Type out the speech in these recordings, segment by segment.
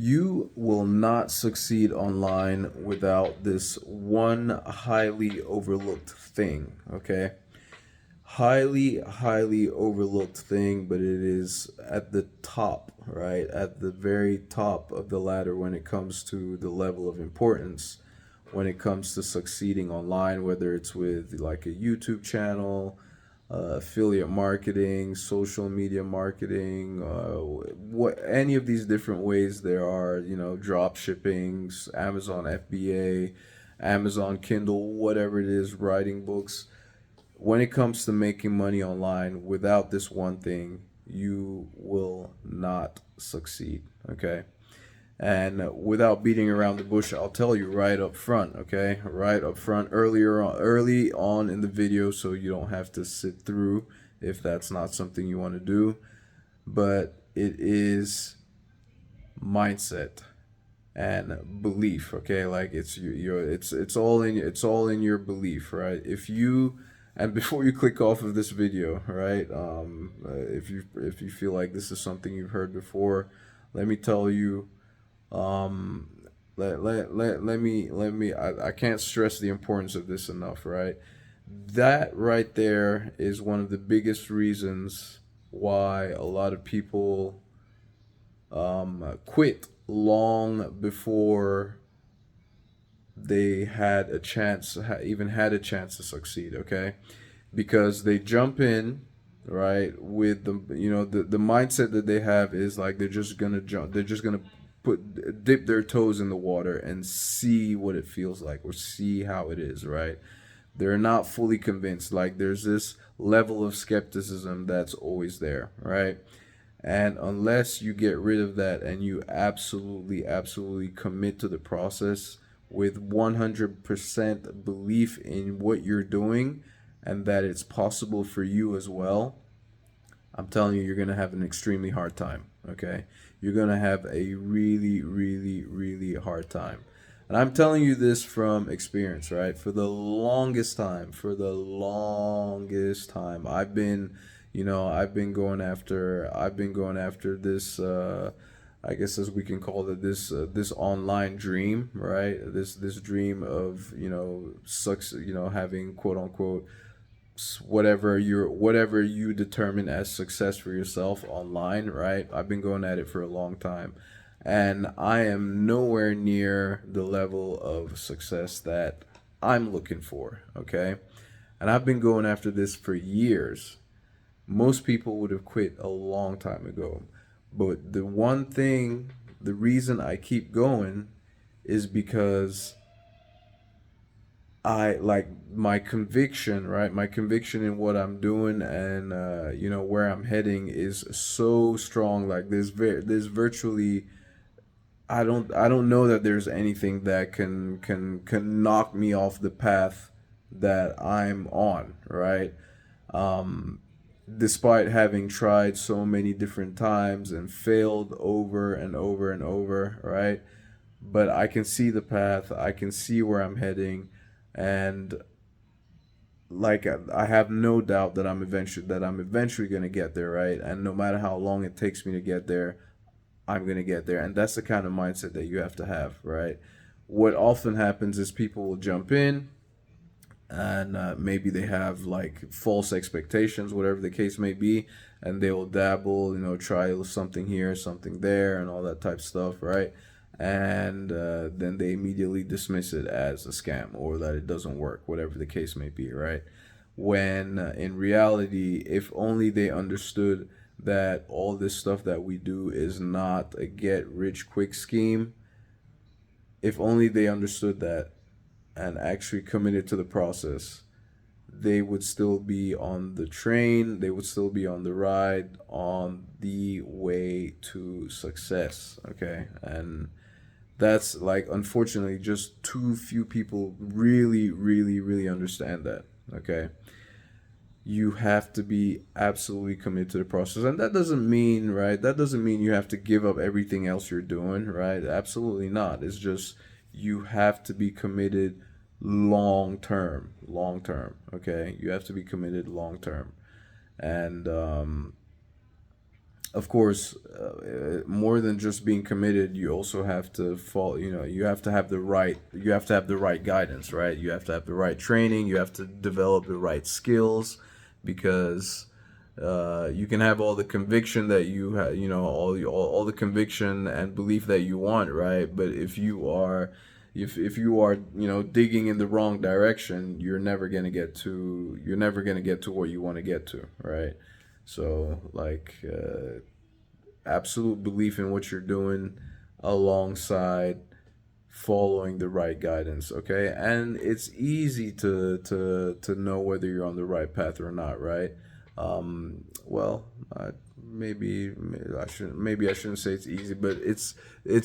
You will not succeed online without this one highly overlooked thing, okay? Highly overlooked thing, but it is at the top, right? At the very top of the ladder when it comes to the level of importance, when it comes to succeeding online, whether it's with like a YouTube channel, affiliate marketing, social media marketing, what any of these different ways there are, drop shippings, Amazon FBA, Amazon Kindle, whatever it is, writing books. When it comes to making money online, without this one thing, you will not succeed. Okay. And without beating around the bush, I'll tell you right up front, okay? Right up front, early on in the video, so you don't have to sit through if that's not something you want to do. But it is mindset and belief, okay? Like it's it's all in your belief, right? If you and before you click off of this video, right? If you feel like this is something you've heard before, let me tell you um, let me I can't stress the importance of this enough, right? That right there is one of the biggest reasons why a lot of people quit long before they had a chance, even had a chance to succeed, okay? Because they jump in, right, with the mindset that they have is like they're just gonna jump, they're just gonna dip their toes in the water and see what it feels like or see how it is, right? They're not fully convinced. Like there's this level of skepticism that's always there, right? And unless you get rid of that and you absolutely commit to the process with 100% belief in what you're doing and that it's possible for you as well, I'm telling you, you're going to have an extremely hard time. Okay. You're going to have a really hard time. And I'm telling you this from experience, right? For the longest time, I've been going after this, I guess as we can call it, this online dream, right? This dream of, having quote unquote whatever you determine as success for yourself online, right? I've been going at it for a long time, and I am nowhere near the level of success that I'm looking for, okay? And I've been going after this for years. Most people would have quit a long time ago, but the reason I keep going is because I like my conviction, right? My conviction in what I'm doing and where I'm heading is so strong. Like there's virtually I don't know that there's anything that can knock me off the path that I'm on, right? Um, Despite having tried so many different times and failed over and over and over, right? But I can see the path, I can see where I'm heading, and like I have no doubt that I'm eventually going to get there, right? And no matter how long it takes me to get there, I'm going to get there. And that's the kind of mindset that you have to have, right? What often happens is people will jump in and maybe they have like false expectations, whatever the case may be, and they will dabble, try something here, something there, and all that type of stuff, right? And then they immediately dismiss it as a scam or that it doesn't work, whatever the case may be, right? When in reality, if only they understood that all this stuff that we do is not a get rich quick scheme, if only they understood that and actually committed to the process, they would still be on the train, they would still be on the ride, on the way to success, okay? And that's like, unfortunately, just too few people really understand that, okay? You have to be absolutely committed to the process. And that doesn't mean, right? That doesn't mean you have to give up everything else you're doing, right? Absolutely not. It's just you have to be committed long term, okay? You have to be committed long term. And of course, more than just being committed, you also have to fall. You have to have the right. You have to have the right guidance, right? You have to have the right training. You have to develop the right skills, because you can have all the conviction that you have. All the conviction and belief that you want, right? But if you are digging in the wrong direction, you're never gonna get to what you want to get to, right? So like, absolute belief in what you're doing alongside following the right guidance, okay? And it's easy to know whether you're on the right path or not, right? Well, maybe I shouldn't say it's easy, but it's in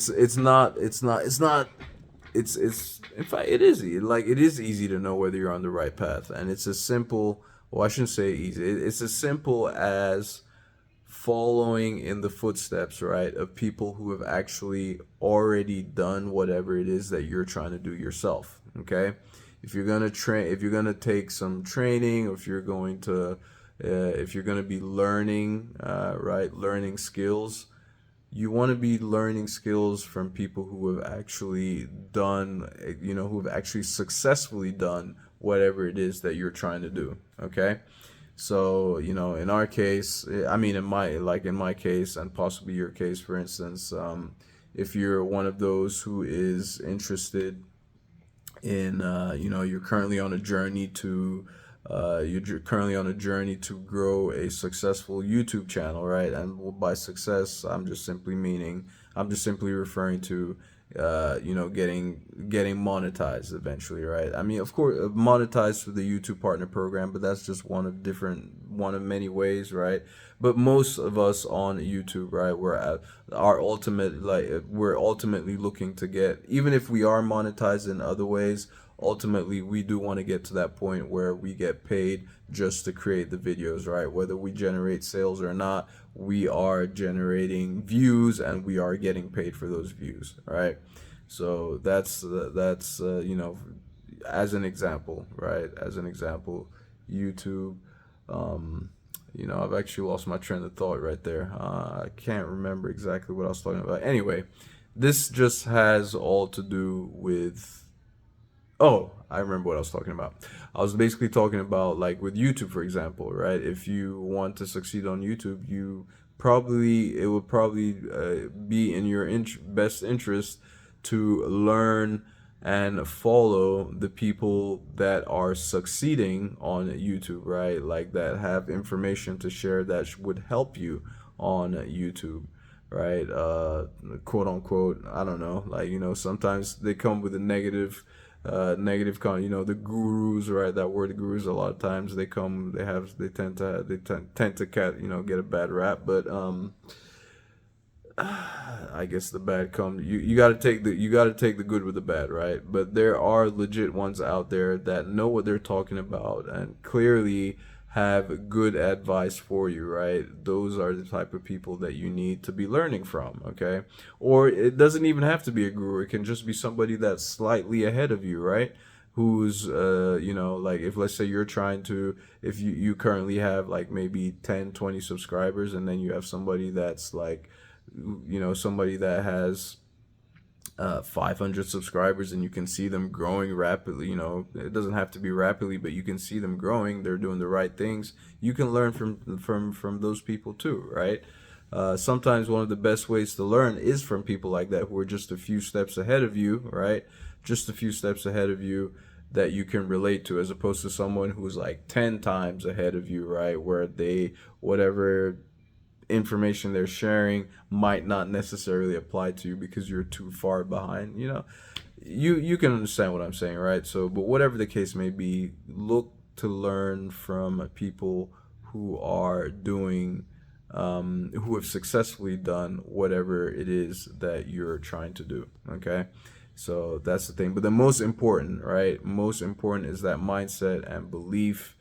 fact it is easy. Like, it is easy to know whether you're on the right path, and it's as simple. Well, I shouldn't say easy. It's as simple as following in the footsteps, right, of people who have actually already done whatever it is that you're trying to do yourself. Okay, if you're gonna take some training, or if you're gonna be learning, right, learning skills, you want to be learning skills from people who have actually done, who have actually successfully done whatever it is that you're trying to do. Okay. So, in our case, I mean, in my case, and possibly your case, for instance, if you're one of those who is interested in, you're currently on a journey to grow a successful YouTube channel, right? And by success, I'm just simply referring to, getting monetized eventually, right? I mean, of course, monetized through the YouTube Partner Program, but that's just one of many ways, right? But most of us on YouTube, right, we're ultimately looking to get, even if we are monetized in other ways, ultimately we do want to get to that point where we get paid just to create the videos, right? Whether we generate sales or not, we are generating views and we are getting paid for those views, right? So that's as an example, right? As an example, YouTube. I've actually lost my train of thought right there. I can't remember exactly what I was talking about. Anyway, this just has all to do with. Oh, I remember what I was talking about. I was basically talking about, like, with YouTube, for example, right? If you want to succeed on YouTube, it would probably be in your best interest to learn and follow the people that are succeeding on YouTube, right? Like, that have information to share that would help you on YouTube, right? Quote unquote, I don't know, like, sometimes they come with a the gurus, right? That word gurus, a lot of times they tend to get a bad rap, but I guess the bad comes. You got to take the good with the bad, right? But there are legit ones out there that know what they're talking about and clearly have good advice for you, right? Those are the type of people that you need to be learning from, okay? Or it doesn't even have to be a guru. It can just be somebody that's slightly ahead of you, right? Who's like, if let's say if you currently have like maybe 10, 20 subscribers, and then you have somebody that's like, somebody that has 500 subscribers, and you can see them growing rapidly. It doesn't have to be rapidly, but you can see them growing. They're doing the right things. You can learn from those people too, right? Sometimes one of the best ways to learn is from people like that, who are just a few steps ahead of you, right? Just a few steps ahead of you, that you can relate to, as opposed to someone who's like 10 times ahead of you, right? Where whatever information they're sharing might not necessarily apply to you because you're too far behind. You can understand what I'm saying, right? So, but whatever the case may be, look to learn from people who are doing who have successfully done whatever it is that you're trying to do. Okay, so that's the thing. But the most important, right, most important is that mindset and belief.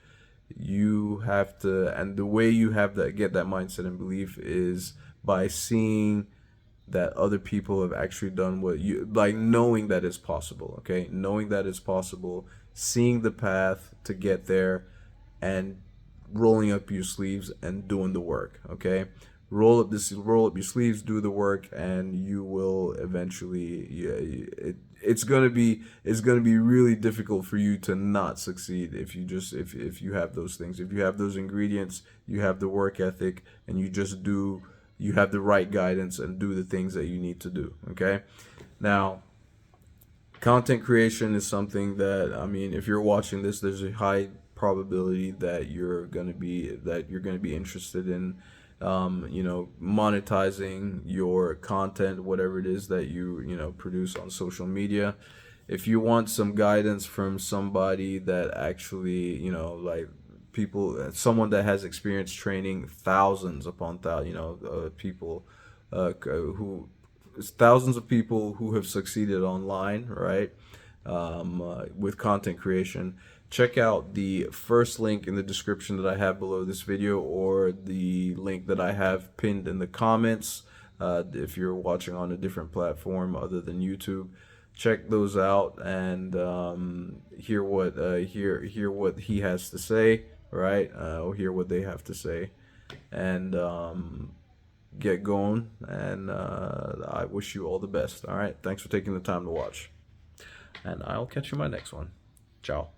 You have to, and the way you have to get that mindset and belief is by seeing that other people have actually done what you like, knowing that it's possible. Okay, knowing that it's possible, seeing the path to get there, and rolling up your sleeves and doing the work. Okay, roll up your sleeves, do the work, and you will eventually, it's gonna be really difficult for you to not succeed if you just if you have those things, if you have those ingredients, you have the work ethic, and you have the right guidance and do the things that you need to do. Okay. Now, content creation is something that, I mean, if you're watching this, there's a high probability that you're gonna be interested in, monetizing your content, whatever it is that you produce on social media. If you want some guidance from somebody that actually, like someone that has experience training thousands upon people, who thousands of people who have succeeded online, right? With content creation, check out the first link in the description that I have below this video, or the link that I have pinned in the comments. If you're watching on a different platform other than YouTube, check those out and hear what he has to say, right? Or hear what they have to say, and get going. And I wish you all the best. All right, thanks for taking the time to watch, and I'll catch you in my next one. Ciao.